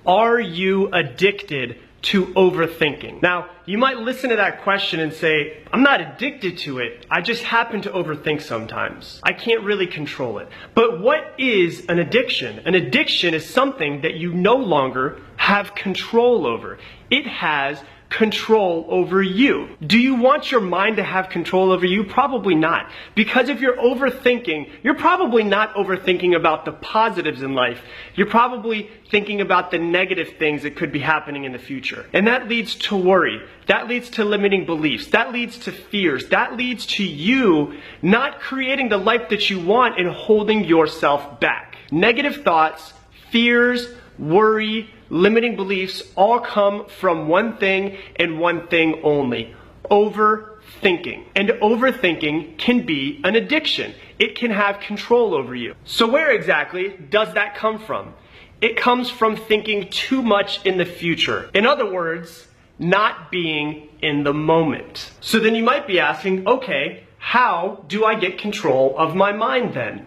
Are you addicted to overthinking? Now, you might listen to that question and say, I'm not addicted to it. I just happen to overthink sometimes. I can't really control it. But what is an addiction? An addiction is something that you no longer have control over. It has control over you. Do you want your mind to have control over you? Probably not. Because if you're overthinking, you're probably not overthinking about the positives in life. You're probably thinking about the negative things that could be happening in the future. And that leads to worry. That leads to limiting beliefs. That leads to fears. That leads to you not creating the life that you want and holding yourself back. Negative thoughts, fears, worry, limiting beliefs all come from one thing and one thing only: overthinking. And overthinking can be an addiction. It can have control over you. So where exactly does that come from? It comes from thinking too much in the future. In other words, not being in the moment. So then you might be asking, okay, how do I get control of my mind then?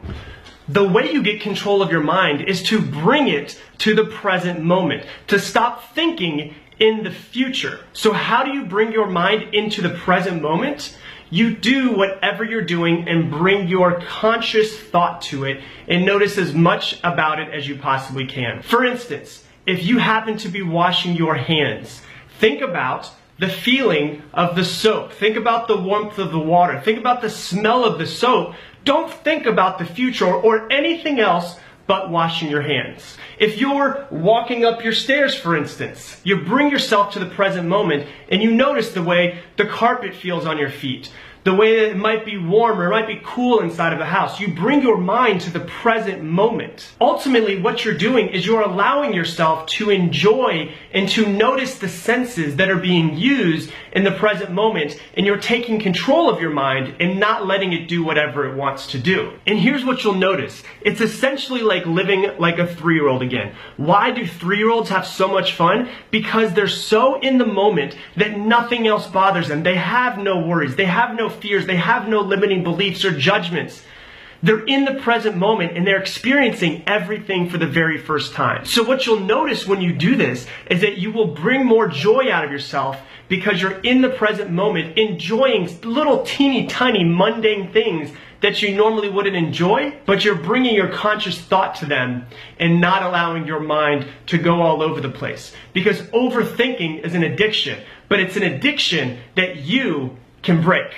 The way you get control of your mind is to bring it to the present moment, to stop thinking in the future. So how do you bring your mind into the present moment? You do whatever you're doing and bring your conscious thought to it and notice as much about it as you possibly can. For instance, if you happen to be washing your hands, think about the feeling of the soap. Think about the warmth of the water. Think about the smell of the soap. Don't think about the future or anything else but washing your hands. If you're walking up your stairs, for instance, you bring yourself to the present moment and you notice the way the carpet feels on your feet, the way that it might be warm or it might be cool inside of the house. You bring your mind to the present moment. Ultimately, what you're doing is you're allowing yourself to enjoy and to notice the senses that are being used in the present moment, and you're taking control of your mind and not letting it do whatever it wants to do. And here's what you'll notice. It's essentially like living like a 3-year-old again. Why do 3-year-olds have so much fun? Because they're so in the moment that nothing else bothers them. They have no worries. They have no fears. They have no limiting beliefs or judgments. They're in the present moment and they're experiencing everything for the very first time. So what you'll notice when you do this is that you will bring more joy out of yourself because you're in the present moment enjoying little teeny tiny mundane things that you normally wouldn't enjoy, but you're bringing your conscious thought to them and not allowing your mind to go all over the place. Because overthinking is an addiction, but it's an addiction that you can break.